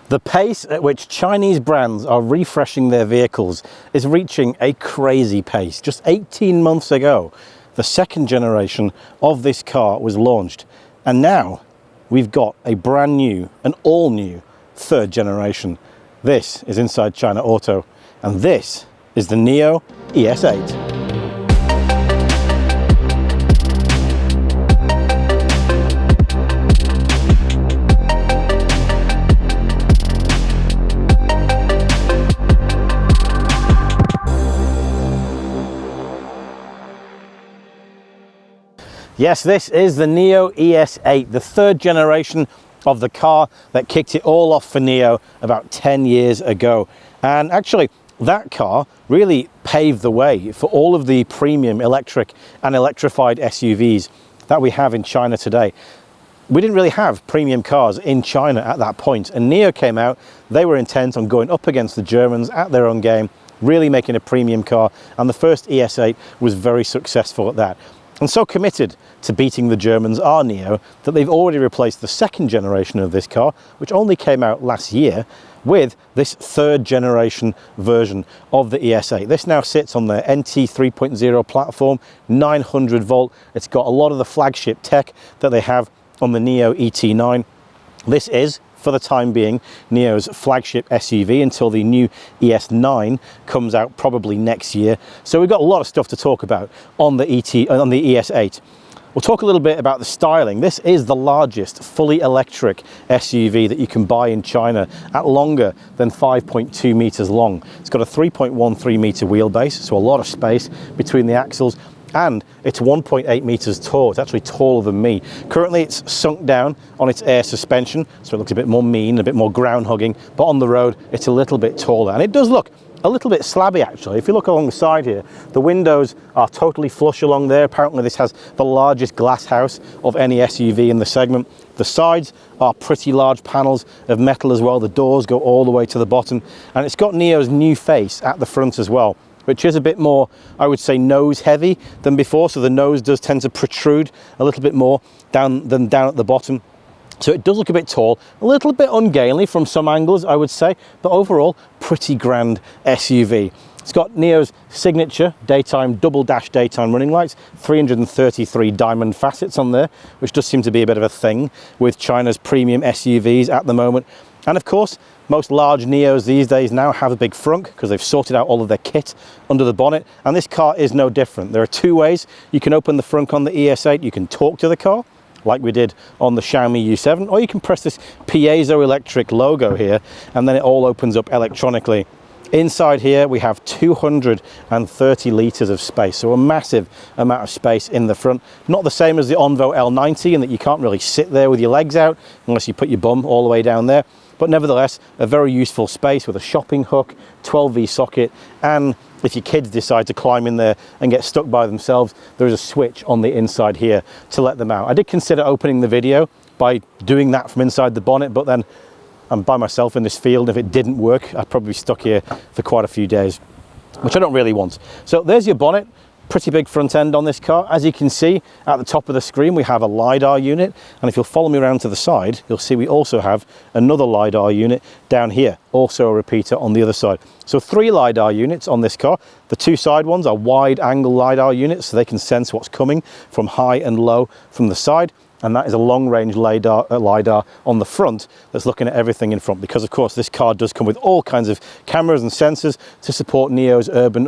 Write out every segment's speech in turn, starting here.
The pace at which Chinese brands are refreshing their vehicles is reaching a crazy pace. Just 18 months ago, the second generation of this car was launched. And now we've got a brand new, an all new third generation. This is Inside China Auto, and this is the NIO ES8. Yes, this is the NIO ES8, the third generation of the car that kicked it all off for NIO about 10 years ago. And actually, that car really paved the way for all of the premium electric and electrified SUVs that we have in China today. We didn't really have premium cars in China at that point, and NIO came out. They were intent on going up against the Germans at their own game, really making a premium car, and the first ES8 was very successful at that. And so committed to beating the Germans are NIO that they've already replaced the second generation of this car, which only came out last year, with this third generation version of the ES8. This now sits on the NT 3.0 platform, 900 volt. It's got a lot of the flagship tech that they have on the NIO ET9. This is, for the time being, NIO's flagship SUV until the new ES9 comes out probably next year. So we've got a lot of stuff to talk about on the ES8. We'll talk a little bit about the styling. This is the largest fully electric SUV that you can buy in China at longer than 5.2 meters long. It's got a 3.13 meter wheelbase, so a lot of space between the axles. And it's 1.8 meters tall. It's actually taller than me. Currently it's sunk down on its air suspension, so it looks a bit more mean, a bit more ground hugging, but on the road it's a little bit taller. And it does look a little bit slabby actually. If you look along the side here, the windows are totally flush along there. Apparently this has the largest glass house of any SUV in the segment. The sides are pretty large panels of metal as well. The doors go all the way to the bottom, and it's got NIO's new face at the front as well, which is a bit more, I would say, nose heavy than before. So the nose does tend to protrude a little bit more down at the bottom. So it does look a bit tall, a little bit ungainly from some angles, I would say, but overall, pretty grand SUV. It's got NIO's signature double dash daytime running lights, 333 diamond facets on there, which does seem to be a bit of a thing with China's premium SUVs at the moment. And of course, most large NIOs these days now have a big frunk because they've sorted out all of their kit under the bonnet, and this car is no different. There are two ways you can open the frunk on the ES8. You can talk to the car, like we did on the Xiaomi U7, or you can press this piezoelectric logo here, and then it all opens up electronically. Inside here we have 230 litres of space, so a massive amount of space in the front. Not the same as the Onvo L90 in that you can't really sit there with your legs out unless you put your bum all the way down there. But nevertheless, a very useful space with a shopping hook, 12V socket, and if your kids decide to climb in there and get stuck by themselves, there is a switch on the inside here to let them out. I did consider opening the video by doing that from inside the bonnet, but then I'm by myself in this field. If it didn't work, I'd probably be stuck here for quite a few days, which I don't really want. So there's your bonnet. Pretty big front end on this car. As you can see at the top of the screen, we have a LiDAR unit, and if you'll follow me around to the side, you'll see we also have another LiDAR unit down here, also a repeater on the other side. So 3 LiDAR units on this car. The 2 side ones are wide angle LiDAR units, so they can sense what's coming from high and low from the side. And that is a long-range LiDAR on the front that's looking at everything in front, because of course this car does come with all kinds of cameras and sensors to support NIO's urban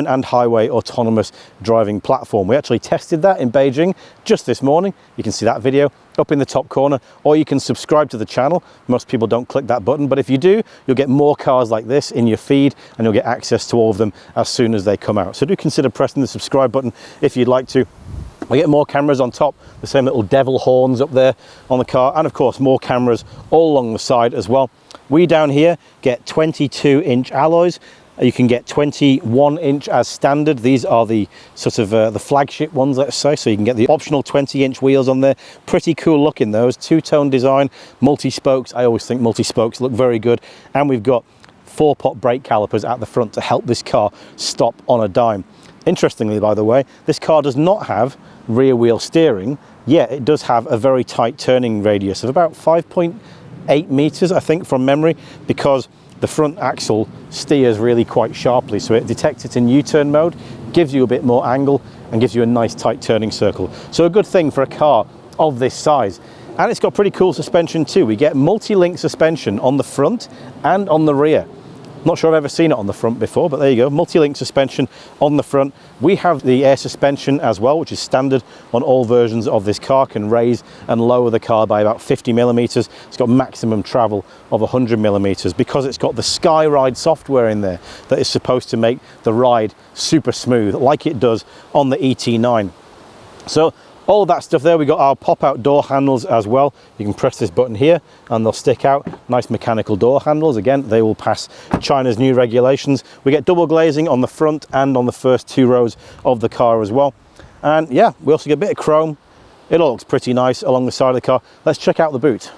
and highway autonomous driving platform. We actually tested that in Beijing just this morning. You can see that video up in the top corner, or you can subscribe to the channel. Most people don't click that button, but if you do, you'll get more cars like this in your feed, and you'll get access to all of them as soon as they come out. So do consider pressing the subscribe button if you'd like to. We get more cameras on top, the same little devil horns up there on the car, and of course more cameras all along the side as well. We down here get 22-inch alloys. You can get 21-inch as standard. These are the sort of the flagship ones, let's say, so you can get the optional 20-inch wheels on there. Pretty cool looking those, two-tone design, multi-spokes. I always think multi-spokes look very good, and we've got 4-pot brake calipers at the front to help this car stop on a dime. Interestingly, by the way, this car does not have rear wheel steering, yet it does have a very tight turning radius of about 5.8 8 meters, I think, from memory, because the front axle steers really quite sharply, so it detects it in U-turn mode, gives you a bit more angle, and gives you a nice tight turning circle. So a good thing for a car of this size. And it's got pretty cool suspension too. We get multi-link suspension on the front and on the rear. Not sure I've ever seen it on the front before, but there you go, multi-link suspension on the front. We have the air suspension as well, which is standard on all versions of this car, can raise and lower the car by about 50 millimeters. It's got maximum travel of 100 millimeters because it's got the Skyride software in there that is supposed to make the ride super smooth, like it does on the ET9. So all of that stuff there. We got our pop-out door handles as well. You can press this button here and they'll stick out. Nice mechanical door handles. Again, they will pass China's new regulations. We get double glazing on the front and on the first 2 rows of the car as well. And yeah, we also get a bit of chrome. It all looks pretty nice along the side of the car. Let's check out the boot.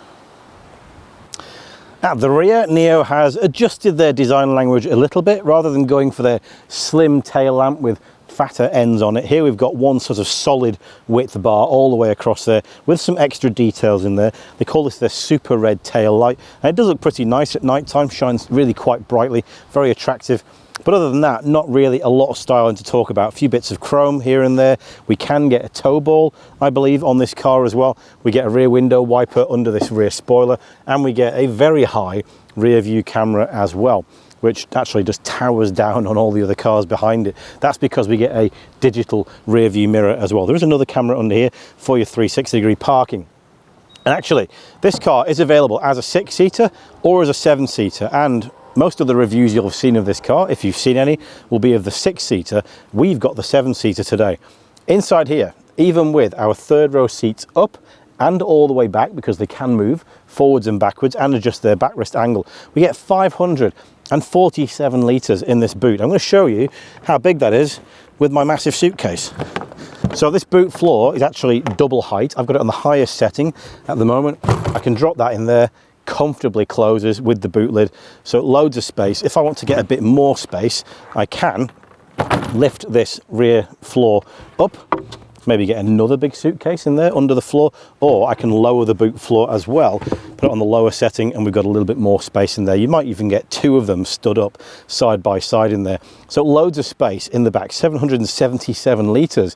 At the rear, NIO has adjusted their design language a little bit. Rather than going for their slim tail lamp with fatter ends on it, here we've got one sort of solid width bar all the way across there with some extra details in there. They call this their super red tail light, and it does look pretty nice at night time, shines really quite brightly, very attractive. But other than that, not really a lot of styling to talk about. A few bits of chrome here and there. We can get a tow ball, I believe, on this car as well. We get a rear window wiper under this rear spoiler, and we get a very high rear view camera as well, which actually just towers down on all the other cars behind it. That's because we get a digital rear view mirror as well. There is another camera under here for your 360-degree parking. And actually, this car is available as a 6-seater or as a 7-seater, and most of the reviews you'll have seen of this car, if you've seen any, will be of the 6-seater. We've got the 7-seater today. Inside here, even with our 3rd row seats up and all the way back, because they can move forwards and backwards and adjust their backrest angle, we get 547 litres in this boot. I'm going to show you how big that is with my massive suitcase. So this boot floor is actually double height. I've got it on the highest setting at the moment. I can drop that in there, comfortably closes with the boot lid, so loads of space. If I want to get a bit more space, I can lift this rear floor up, maybe get another big suitcase in there under the floor, or I can lower the boot floor as well, put it on the lower setting, and we've got a little bit more space in there. You might even get 2 of them stood up side by side in there. So loads of space in the back, 777 litres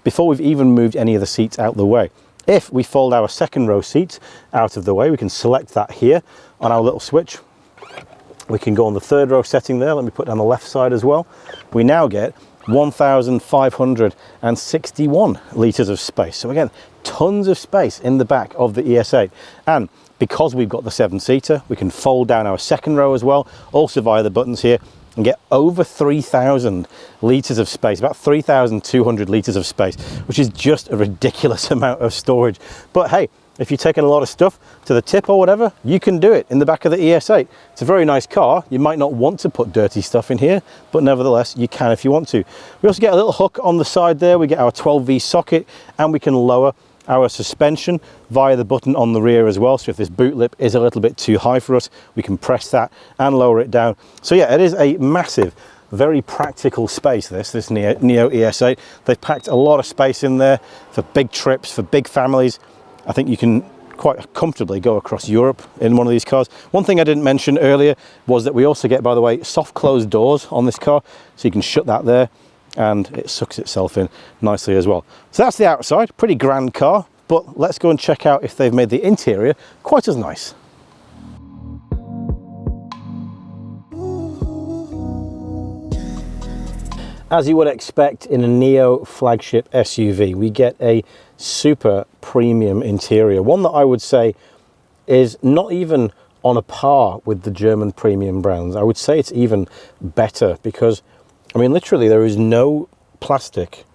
before we've even moved any of the seats out the way. If we fold our 2nd row seat out of the way, we can select that here on our little switch. We can go on the 3rd row setting there. Let me put it on the left side as well. We now get 1,561 litres of space. So again, tons of space in the back of the ES8. And because we've got the 7-seater, we can fold down our 2nd row as well, also via the buttons here, and get over 3,000 litres of space, about 3,200 litres of space, which is just a ridiculous amount of storage. But hey, if you're taking a lot of stuff to the tip or whatever, you can do it in the back of the ES8. It's a very nice car. You might not want to put dirty stuff in here, but nevertheless, you can if you want to. We also get a little hook on the side there. We get our 12V socket, and we can lower our suspension via the button on the rear as well. So if this boot lip is a little bit too high for us, we can press that and lower it down. So yeah, it is a massive, very practical space, this NIO ES8. They've packed a lot of space in there for big trips, for big families. I think you can quite comfortably go across Europe in one of these cars. One thing I didn't mention earlier was that we also get, by the way, soft closed doors on this car, so you can shut that there and it sucks itself in nicely as well. So that's the outside, pretty grand car, but let's go and check out if they've made the interior quite as nice. As you would expect in a NIO flagship SUV, we get a super premium interior, one that I would say is not even on a par with the German premium brands. I would say it's even better because, I mean, literally there is no plastic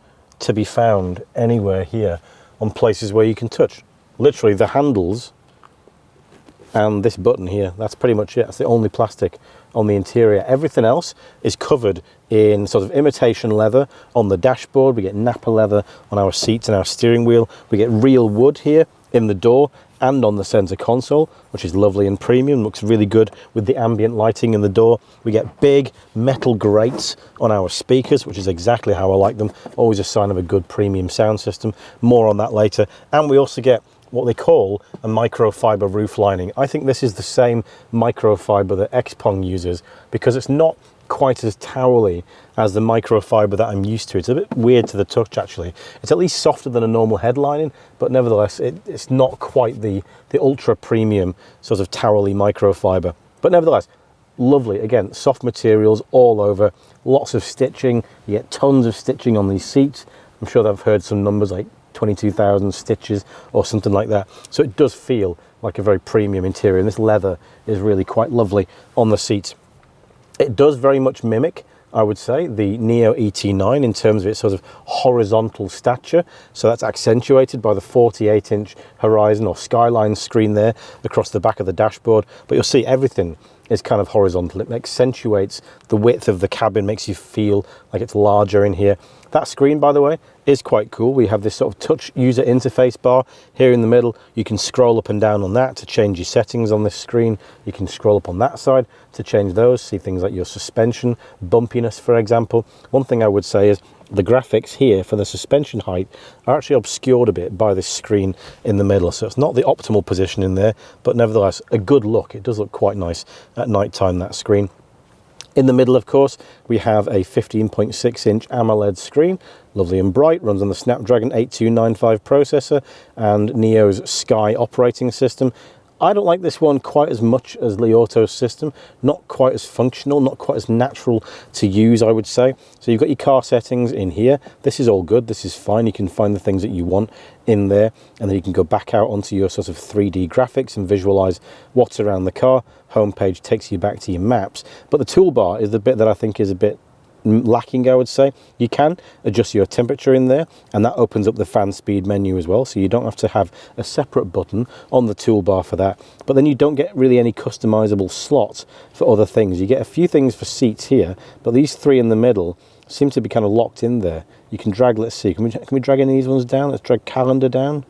to be found anywhere here on places where you can touch. Literally the handles and this button here, that's pretty much it. That's the only plastic on the interior. Everything else is covered in sort of imitation leather on the dashboard. We get Nappa leather on our seats and our steering wheel. We get real wood here in the door and on the center console, which is lovely and premium, looks really good with the ambient lighting in the door. We get big metal grates on our speakers, which is exactly how I like them. Always a sign of a good premium sound system. More on that later. And we also get what they call a microfiber roof lining. I think this is the same microfiber that Xpeng uses, because it's not quite as towely as the microfiber that I'm used to. It's a bit weird to the touch, actually. It's at least softer than a normal headlining, but nevertheless it's not quite the ultra premium sort of towely microfiber. But nevertheless, lovely. Again, soft materials all over, lots of stitching. You get tons of stitching on these seats. I'm sure that I've heard some numbers like 22,000 stitches or something like that. So it does feel like a very premium interior, and this leather is really quite lovely on the seats. It does very much mimic, I would say, the NIO ET9 in terms of its sort of horizontal stature. So that's accentuated by the 48-inch horizon or skyline screen there across the back of the dashboard. But you'll see everything is kind of horizontal. It accentuates the width of the cabin, makes you feel like it's larger in here. That screen, by the way, is quite cool. We have this sort of touch user interface bar here in the middle. You can scroll up and down on that to change your settings on this screen. You can scroll up on that side to change those, see things like your suspension, bumpiness, for example. One thing I would say is the graphics here for the suspension height are actually obscured a bit by this screen in the middle. So it's not the optimal position in there, but nevertheless, a good look. It does look quite nice at night time, that screen. In the middle, of course, we have a 15.6-inch AMOLED screen, lovely and bright, runs on the Snapdragon 8295 processor and NIO's Sky operating system. I don't like this one quite as much as Li Auto's system, not quite as functional, not quite as natural to use, I would say. So you've got your car settings in here. This is all good, this is fine. You can find the things that you want in there, and then you can go back out onto your sort of 3D graphics and visualize what's around the car. Homepage takes you back to your maps, but the toolbar is the bit that I think is a bit lacking, I would say. You can adjust your temperature in there, and that opens up the fan speed menu as well, so you don't have to have a separate button on the toolbar for that. But then you don't get really any customizable slots for other things. You get a few things for seats here, but these three in the middle seem to be kind of locked in there. You can drag, let's see, can we drag any of these ones down? Let's drag calendar down.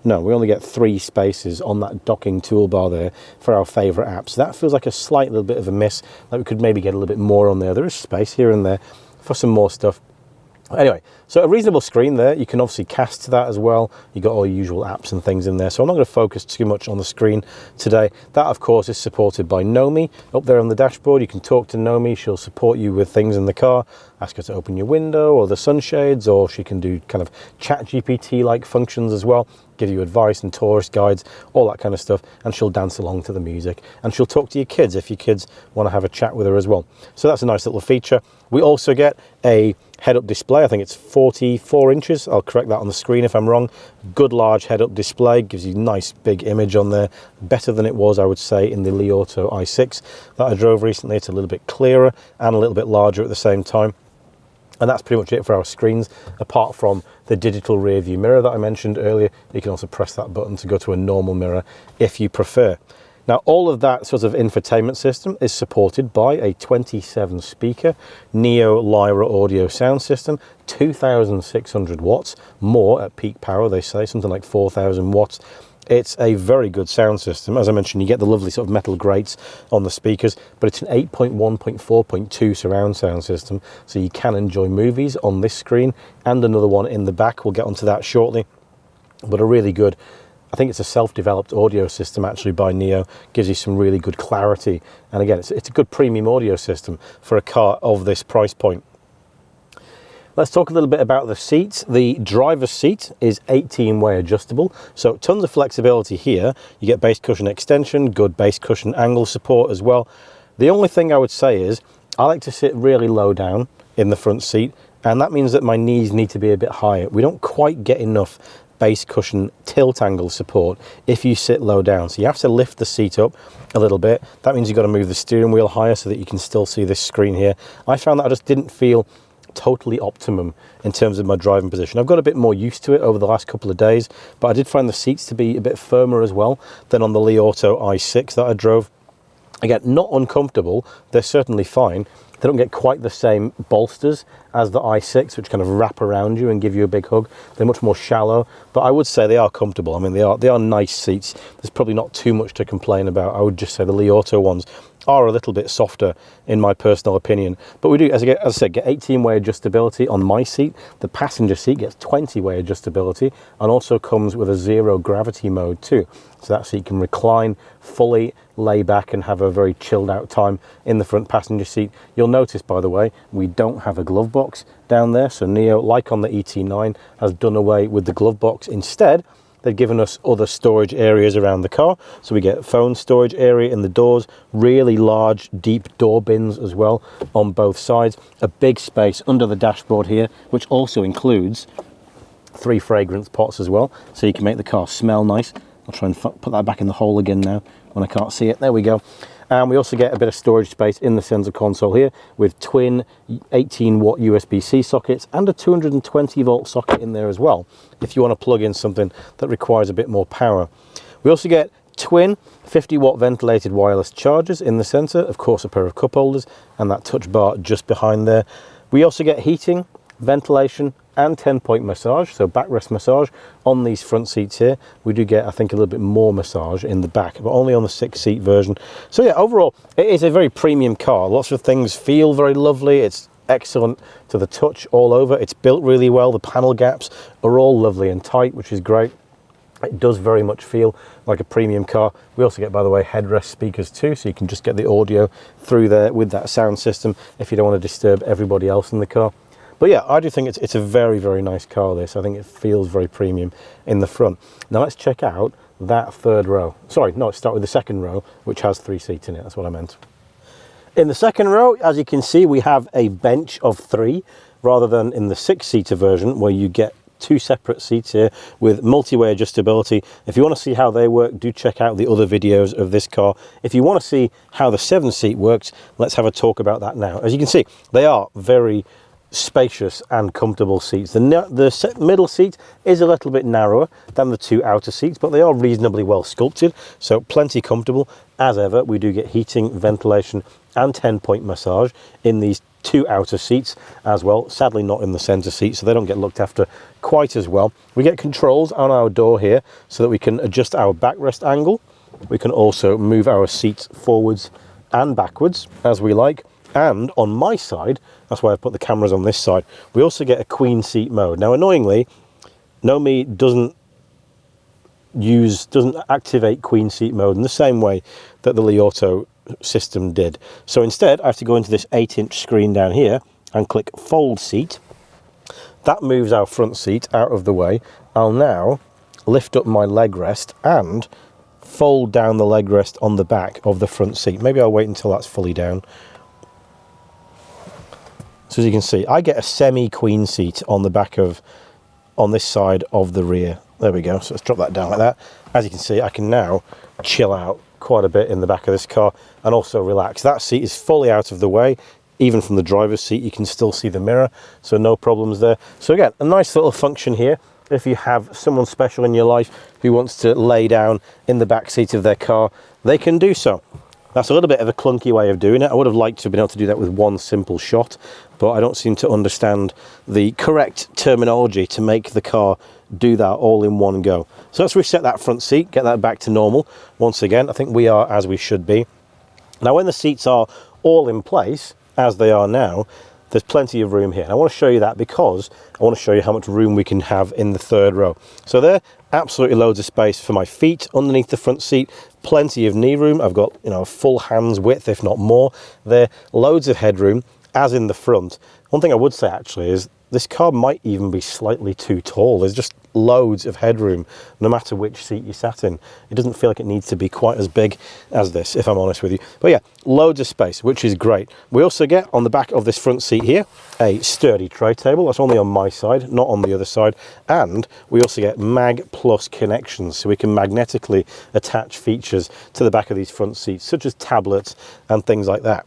No, we only get 3 spaces on that docking toolbar there for our favourite apps. So that feels like a slight little bit of a miss, like we could maybe get a little bit more on there. There is space here and there for some more stuff. Anyway, so a reasonable screen there. You can obviously cast to that as well. You've got all your usual apps and things in there. So I'm not going to focus too much on the screen today. That, of course, is supported by Nomi. Up there on the dashboard, you can talk to Nomi. She'll support you with things in the car. Ask her to open your window or the sunshades, or she can do kind of chat GPT-like functions as well. Give you advice and tourist guides, all that kind of stuff, and she'll dance along to the music, and she'll talk to your kids if your kids want to have a chat with her as well. So that's a nice little feature. We also get a head-up display. I think it's 44 inches. I'll correct that on the screen if I'm wrong. Good large head-up display, gives you a nice big image on there, better than it was, I would say, in the Li Auto i6 that I drove recently. It's a little bit clearer and a little bit larger at the same time. And that's pretty much it for our screens, apart from the digital rear view mirror that I mentioned earlier. You can also press that button to go to a normal mirror if you prefer. Now, all of that sort of infotainment system is supported by a 27 speaker NIO Lyra audio sound system, 2,600 watts, more at peak power, they say, something like 4,000 watts. It's a very good sound system. As I mentioned, you get the lovely sort of metal grates on the speakers, but it's an 8.1.4.2 surround sound system, so you can enjoy movies on this screen and another one in the back. We'll get onto that shortly. But a really good, I think it's a self-developed audio system actually by NIO, gives you some really good clarity. And again, it's a good premium audio system for a car of this price point. Let's talk a little bit about the seats. The driver's seat is 18-way adjustable, so tons of flexibility here. You get base cushion extension, good base cushion angle support as well. The only thing I would say is I like to sit really low down in the front seat, and that means that my knees need to be a bit higher. We don't quite get enough base cushion tilt angle support if you sit low down, so you have to lift the seat up a little bit. That means you've got to move the steering wheel higher so that you can still see this screen here. I found that I just didn't feel totally optimum in terms of my driving position. I've got a bit more used to it over the last couple of days, but I did find the seats to be a bit firmer as well than on the Li Auto i6 that I drove. Again, not uncomfortable, they're certainly fine. They don't get quite the same bolsters as the i6, which kind of wrap around you and give you a big hug. They're much more shallow, but I would say they are comfortable. I mean, they are nice seats. There's probably not too much to complain about. I would just say the Li Auto ones are a little bit softer in my personal opinion. But we do, as I said, get 18-way adjustability on my seat. The passenger seat gets 20-way adjustability and also comes with a zero gravity mode too. So that seat can recline fully, lay back and have a very chilled out time in the front passenger seat. You'll notice, by the way, we don't have a glove box down there. So NIO, like on the ET9, has done away with the glove box. Instead, they've given us other storage areas around the car. So we get phone storage area in the doors, really large, deep door bins as well on both sides. A big space under the dashboard here, which also includes 3 fragrance pots as well. So you can make the car smell nice. I'll try and put that back in the hole again now when I can't see it. There we go. And we also get a bit of storage space in the center console here with twin 18-watt USB-C sockets and a 220-volt socket in there as well, if you want to plug in something that requires a bit more power. We also get twin 50-watt ventilated wireless chargers in the center, of course a pair of cup holders, and that touch bar just behind there. We also get heating, ventilation, and 10-point massage, so backrest massage on these front seats here. We do get, I think, a little bit more massage in the back, but only on the 6-seat version. So yeah, overall, it is a very premium car. Lots of things feel very lovely. It's excellent to the touch all over. It's built really well. The panel gaps are all lovely and tight, which is great. It does very much feel like a premium car. We also get, by the way, headrest speakers too, so you can just get the audio through there with that sound system if you don't want to disturb everybody else in the car. But yeah, I do think it's a very, very nice car, this. I think it feels very premium in the front. Now let's check out that third row. Sorry, no, let's start with the second row, which has 3 seats in it. That's what I meant. In the second row, as you can see, we have a bench of 3, rather than in the 6-seater version, where you get 2 separate seats here with multi-way adjustability. If you want to see how they work, do check out the other videos of this car. If you want to see how the 7-seat works, let's have a talk about that now. As you can see, they are very spacious and comfortable seats. The middle seat is a little bit narrower than the 2 outer seats, but they are reasonably well sculpted, so plenty comfortable. As ever, we do get heating, ventilation and 10-point massage in these 2 outer seats as well. Sadly not in the center seat, so they don't get looked after quite as well. We get controls on our door here so that we can adjust our backrest angle. We can also move our seats forwards and backwards as we like. And on my side, that's why I put the cameras on this side, we also get a queen seat mode. Now, annoyingly, NIO doesn't activate queen seat mode in the same way that the Li Auto system did. So instead, I have to go into this 8-inch screen down here and click fold seat. That moves our front seat out of the way. I'll now lift up my leg rest and fold down the leg rest on the back of the front seat. Maybe I'll wait until that's fully down. So as you can see, I get a semi-queen seat on the back on this side of the rear. There we go. So let's drop that down like that. As you can see, I can now chill out quite a bit in the back of this car and also relax. That seat is fully out of the way. Even from the driver's seat, you can still see the mirror, so no problems there. So again, a nice little function here. If you have someone special in your life who wants to lay down in the back seat of their car, they can do so. That's a little bit of a clunky way of doing it. I would have liked to have been able to do that with one simple shot, but I don't seem to understand the correct terminology to make the car do that all in one go. So let's reset that front seat, get that back to normal. Once again, I think we are as we should be. Now, when the seats are all in place, as they are now, there's plenty of room here. And I want to show you that because I want to show you how much room we can have in the third row. So there, absolutely loads of space for my feet underneath the front seat, plenty of knee room. I've got, you know, full hands width, if not more. There, loads of headroom, as in the front. One thing I would say actually is this car might even be slightly too tall. There's just loads of headroom, no matter which seat you sat in. It doesn't feel like it needs to be quite as big as this, if I'm honest with you. But yeah, loads of space, which is great. We also get on the back of this front seat here, a sturdy tray table. That's only on my side, not on the other side. And we also get Mag Plus connections, so we can magnetically attach features to the back of these front seats, such as tablets and things like that.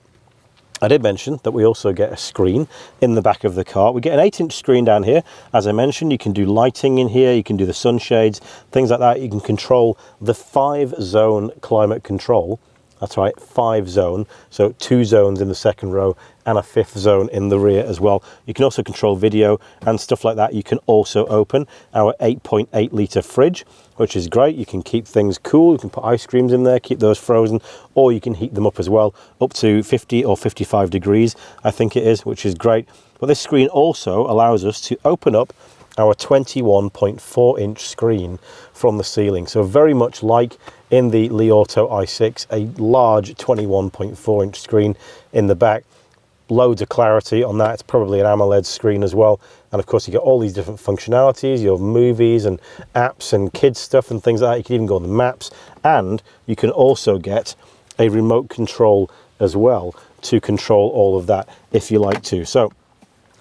I did mention that we also get a screen in the back of the car. We get an 8-inch screen down here. As I mentioned, you can do lighting in here, you can do the sunshades, things like that. You can control the 5-zone climate control That's right, 5-zone, so 2 zones in the second row and a 5th zone in the rear as well. You can also control video and stuff like that. You can also open our 8.8 litre fridge, which is great. You can keep things cool, you can put ice creams in there, keep those frozen, or you can heat them up as well, up to 50 or 55 degrees, I think it is, which is great. But this screen also allows us to open up our 21.4 inch screen from the ceiling. So very much like in the Li Auto i6, a large 21.4 inch screen in the back. Loads of clarity on that. It's probably an AMOLED screen as well. And of course you get all these different functionalities, your movies and apps and kids stuff and things like that. You can even go on the maps, and you can also get a remote control as well to control all of that if you like to. So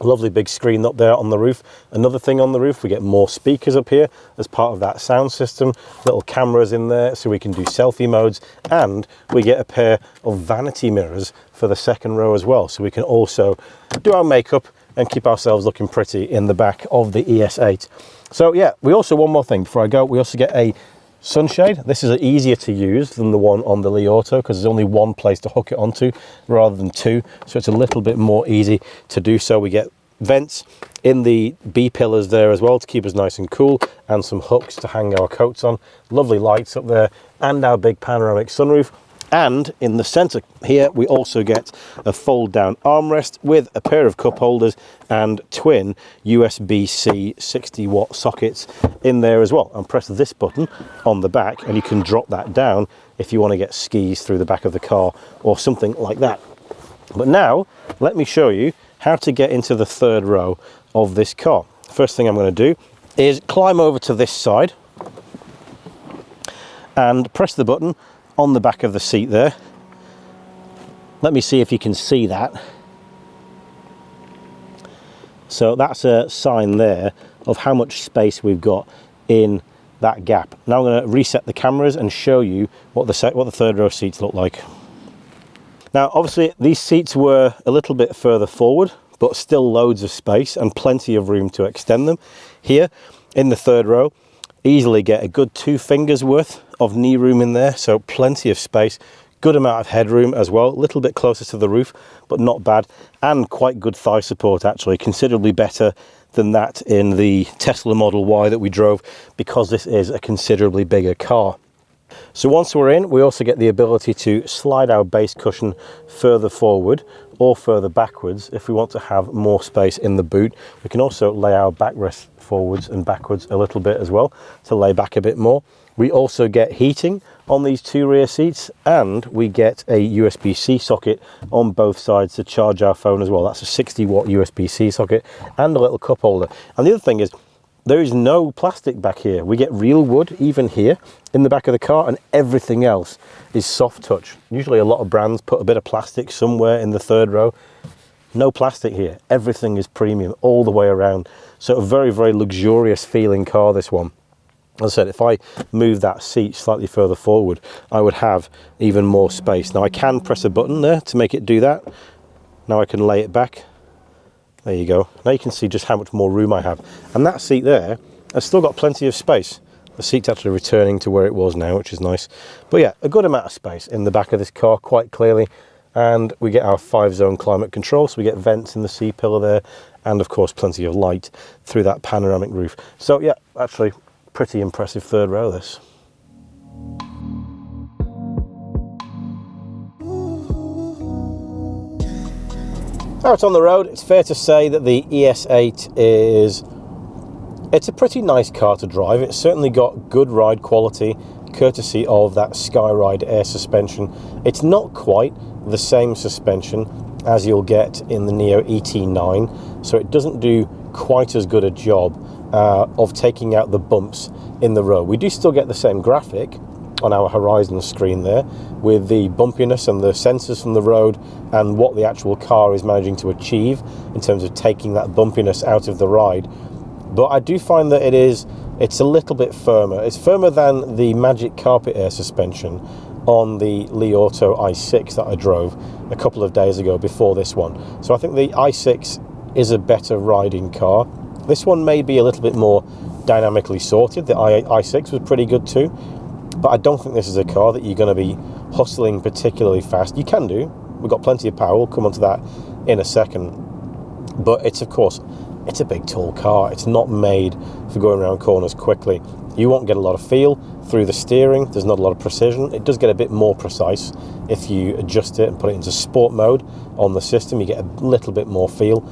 a lovely big screen up there on the roof. Another thing on the roof, we get more speakers up here as part of that sound system, little cameras in there so we can do selfie modes, and we get a pair of vanity mirrors for the second row as well, so we can also do our makeup and keep ourselves looking pretty in the back of the ES8. So yeah, we also, one more thing before I go, we also get a sunshade. This is easier to use than the one on the Li Auto because there's only one place to hook it onto rather than two, so it's a little bit more easy to do so. We get vents in the B pillars there as well to keep us nice and cool, and some hooks to hang our coats on. Lovely lights up there, and our big panoramic sunroof. And in the center here we also get a fold down armrest with a pair of cup holders and twin USB-C 60-watt sockets in there as well. And press this button on the back and you can drop that down if you want to get skis through the back of the car or something like that. But now let me show you how to get into the third row of this car. First thing I'm going to do is climb over to this side and press the button on the back of the seat there. Let me see if you can see that. So that's a sign there of how much space we've got in that gap. Now I'm going to reset the cameras and show you what the third row seats look like. Now obviously these seats were a little bit further forward, but still loads of space and plenty of room to extend them. Here in the third row, easily get a good 2 fingers worth of knee room in there, so plenty of space, good amount of headroom as well, a little bit closer to the roof but not bad, and quite good thigh support actually, considerably better than that in the Tesla Model Y that we drove, because this is a considerably bigger car. So once we're in, we also get the ability to slide our base cushion further forward or further backwards if we want to have more space in the boot. We can also lay our backrest forwards and backwards a little bit as well to lay back a bit more. We also get heating on these 2 rear seats, and we get a USB-C socket on both sides to charge our phone as well. That's a 60-watt USB-C socket and a little cup holder. And the other thing is, there is no plastic back here. We get real wood even here in the back of the car, and everything else is soft touch. Usually a lot of brands put a bit of plastic somewhere in the third row. No plastic here. Everything is premium all the way around. So a very, very luxurious feeling car, this one. As I said, if I move that seat slightly further forward, I would have even more space. Now I can press a button there to make it do that. Now I can lay it back. There you go. Now you can see just how much more room I have. And that seat there has still got plenty of space. The seat's actually returning to where it was now, which is nice. But yeah, a good amount of space in the back of this car, quite clearly. And we get our 5-zone climate control, so we get vents in the C-pillar there, and of course plenty of light through that panoramic roof. So yeah, actually pretty impressive third row, this. Out on the road, it's fair to say that the ES8 it's a pretty nice car to drive. It's certainly got good ride quality, courtesy of that Skyride air suspension. It's not quite the same suspension as you'll get in the NIO ET9, so it doesn't do quite as good a job of taking out the bumps in the road. We do still get the same graphic on our horizon screen there, with the bumpiness and the sensors from the road and what the actual car is managing to achieve in terms of taking that bumpiness out of the ride. But I do find that it's a little bit firmer. It's firmer than the Magic Carpet air suspension on the Li Auto i6 that I drove a couple of days ago before this one. So I think the i6 is a better riding car. This one may be a little bit more dynamically sorted. The i6 was pretty good too. But I don't think this is a car that you're going to be hustling particularly fast. You can do. We've got plenty of power. We'll come onto that in a second. But it's, of course, it's a big, tall car. It's not made for going around corners quickly. You won't get a lot of feel through the steering. There's not a lot of precision. It does get a bit more precise if you adjust it and put it into sport mode on the system. You get a little bit more feel.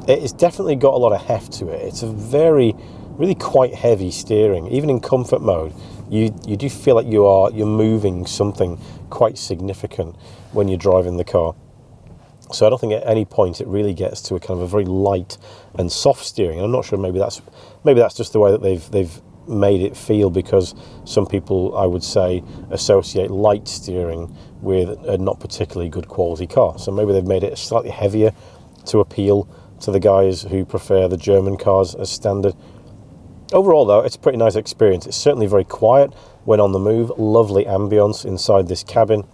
It's definitely got a lot of heft to it. It's a really quite heavy steering. Even in comfort mode, you do feel like you're moving something quite significant when you're driving the car. So I don't think at any point it really gets to a kind of a very light and soft steering. I'm not sure. Maybe that's just the way that they've made it feel, because some people, I would say, associate light steering with a not particularly good quality car. So maybe they've made it slightly heavier to appeal to the guys who prefer the German cars as standard. Overall, though, it's a pretty nice experience. It's certainly very quiet when on the move. Lovely ambience inside this cabin.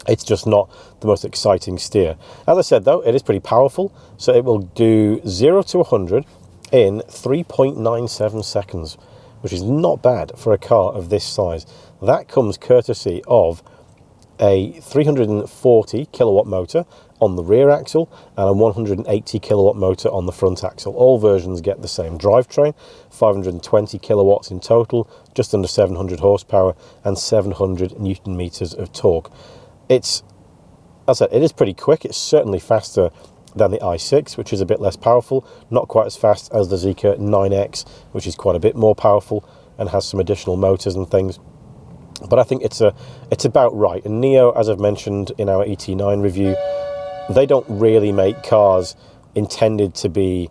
It's just not the most exciting steer. As I said, though, it is pretty powerful. So it will do 0 to 100 in 3.97 seconds, which is not bad for a car of this size. That comes courtesy of a 340 kilowatt motor on the rear axle and a 180 kilowatt motor on the front axle. All versions get the same drivetrain, 520 kilowatts in total, just under 700 horsepower and 700 newton meters of torque. It's, as I said, it is pretty quick. It's certainly faster than the i6, which is a bit less powerful, not quite as fast as the Zeekr 9X, which is quite a bit more powerful and has some additional motors and things. But I think it's about right. And NIO, as I've mentioned in our ET9 review, they don't really make cars intended to be,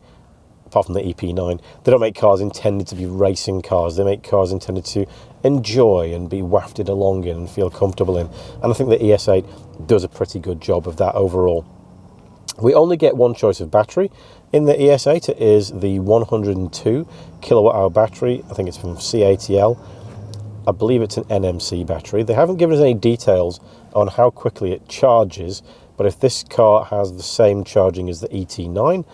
apart from the EP9, they don't make cars intended to be racing cars. They make cars intended to enjoy and be wafted along in and feel comfortable in. And I think the ES8 does a pretty good job of that overall. We only get one choice of battery in the ES8. It is the 102 kilowatt hour battery. I think it's from CATL. I believe it's an NMC battery. They haven't given us any details on how quickly it charges, but if this car has the same charging as the ET9,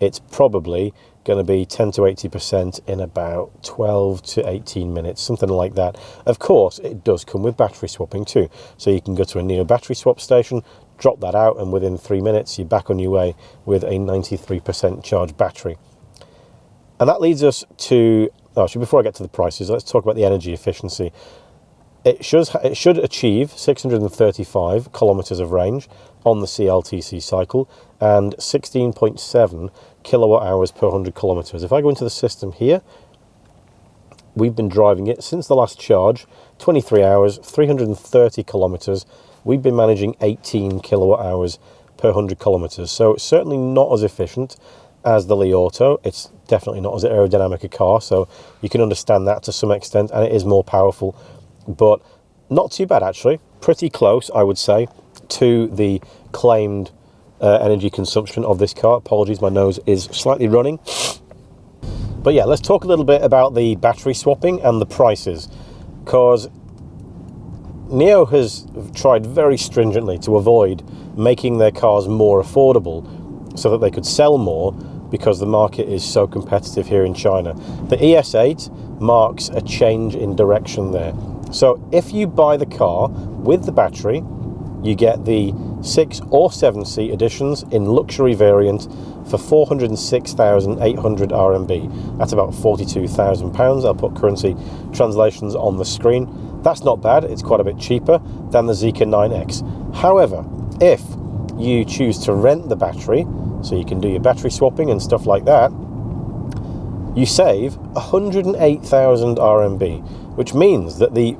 it's probably going to be 10 to 80% in about 12 to 18 minutes, something like that. Of course, it does come with battery swapping too. So you can go to a NIO battery swap station, drop that out, and within 3 minutes, you're back on your way with a 93% charged battery. And that leads us to, actually, before I get to the prices, let's talk about the energy efficiency. It should achieve 635 kilometers of range on the CLTC cycle and 16.7 kilowatt hours per 100 kilometers. If I go into the system here, we've been driving it since the last charge, 23 hours, 330 kilometers. We've been managing 18 kilowatt hours per 100 kilometers. So it's certainly not as efficient as the Li Auto. It's definitely not as aerodynamic a car, so you can understand that to some extent, and it is more powerful, but not too bad actually. Pretty close, I would say, to the claimed energy consumption of this car. Apologies, my nose is slightly running. But yeah, let's talk a little bit about the battery swapping and the prices, because NIO has tried very stringently to avoid making their cars more affordable so that they could sell more, because the market is so competitive here in China. The ES8 marks a change in direction there. So if you buy the car with the battery, you get the 6 or 7 seat editions in luxury variant for 406,800 RMB. That's about £42,000. I'll put currency translations on the screen. That's not bad. It's quite a bit cheaper than the Zeekr 9X. However, if you choose to rent the battery, so you can do your battery swapping and stuff like that, you save 108,000 RMB, which means that the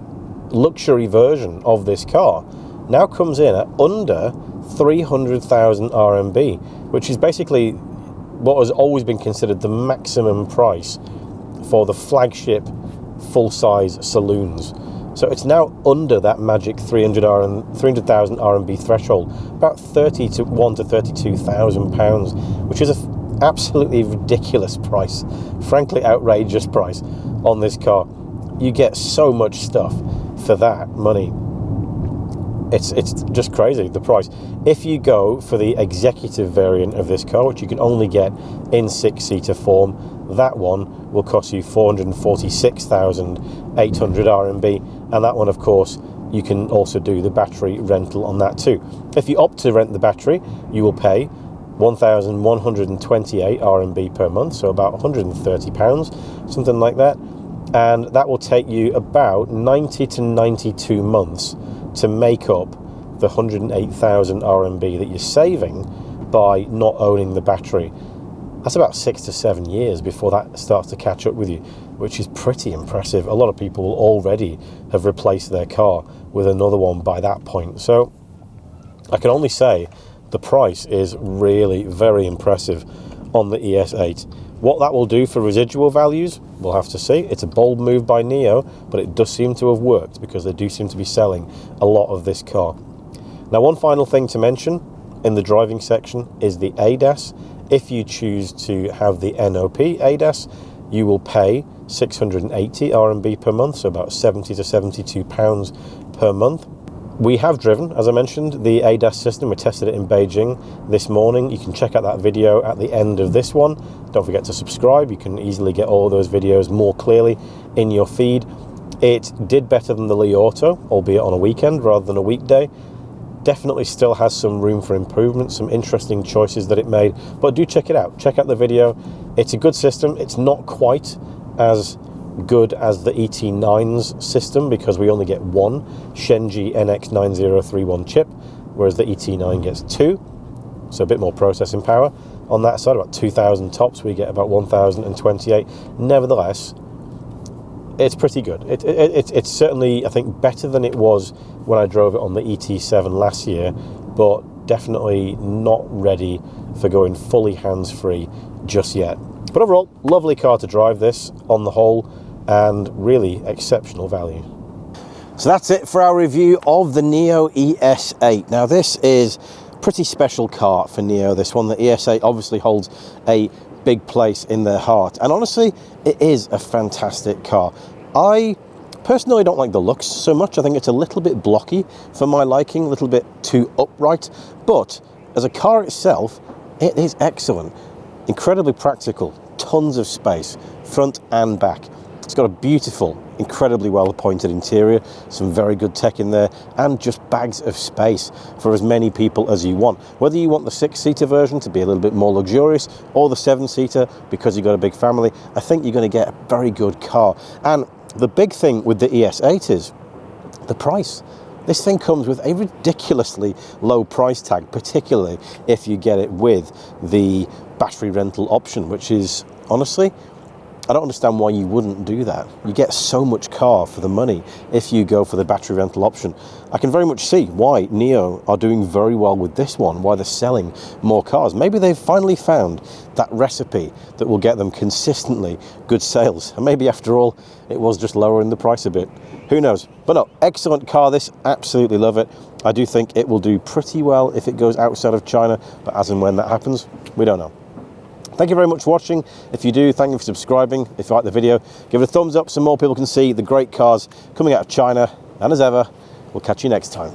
luxury version of this car now comes in at under 300,000 RMB, which is basically what has always been considered the maximum price for the flagship full-size saloons. So it's now under that magic 300,000 RMB threshold, about 31 to 32,000 pounds, which is an absolutely ridiculous price, frankly outrageous price on this car. You get so much stuff for that money. It's just crazy, the price. If you go for the executive variant of this car, which you can only get in 6-seater form, that one will cost you 446,800 RMB, and that one, of course, you can also do the battery rental on that too. If you opt to rent the battery, you will pay 1,128 RMB per month, so about £130, something like that. And that will take you about 90 to 92 months to make up the 108,000 RMB that you're saving by not owning the battery. That's about 6 to 7 years before that starts to catch up with you, which is pretty impressive. A lot of people will already have replaced their car with another one by that point. So I can only say the price is really very impressive on the ES8. What that will do for residual values, we'll have to see. It's a bold move by NIO, but it does seem to have worked because they do seem to be selling a lot of this car. Now, one final thing to mention in the driving section is the ADAS. If you choose to have the NOP ADAS, you will pay 680 RMB per month, so about 70 to 72 pounds per month. We have driven, as I mentioned, the ADAS system. We tested it in Beijing this morning. You can check out that video at the end of this one. Don't forget to subscribe. You can easily get all those videos more clearly in your feed. It did better than the Li Auto, albeit on a weekend rather than a weekday. Definitely still has some room for improvement, some interesting choices that it made, but do check it out. Check out the video. It's a good system. It's not quite as good as the ET9's system because we only get one Shenji NX9031 chip, whereas the ET9 gets two, so a bit more processing power on that side, about 2,000 tops. We get about 1,028. Nevertheless, it's pretty good. It's certainly, I think, better than it was when I drove it on the ET7 last year, but definitely not ready for going fully hands-free just yet. But overall, lovely car to drive this on the whole, and really exceptional value. So that's it for our review of the NIO ES8. Now, this is a pretty special car for NIO, this one. The ES8 obviously holds a big place in their heart, and honestly, it is a fantastic car. I personally don't like the looks so much. I think it's a little bit blocky for my liking, a little bit too upright, but as a car itself, it is excellent. Incredibly practical, tons of space, front and back. It's got a beautiful, incredibly well appointed interior, some very good tech in there, and just bags of space for as many people as you want. Whether you want the 6-seater version to be a little bit more luxurious, or the 7-seater because you've got a big family, I think you're going to get a very good car. And the big thing with the ES8 is the price. This thing comes with a ridiculously low price tag, particularly if you get it with the battery rental option, which is, honestly, I don't understand why you wouldn't do that. You get so much car for the money if you go for the battery rental option. I can very much see why NIO are doing very well with this one, why they're selling more cars. Maybe they've finally found that recipe that will get them consistently good sales. And maybe after all, it was just lowering the price a bit. Who knows? But no, excellent car this, absolutely love it. I do think it will do pretty well if it goes outside of China, but as and when that happens, we don't know. Thank you very much for watching. If you do, thank you for subscribing. If you like the video, give it a thumbs up so more people can see the great cars coming out of China. And as ever, we'll catch you next time.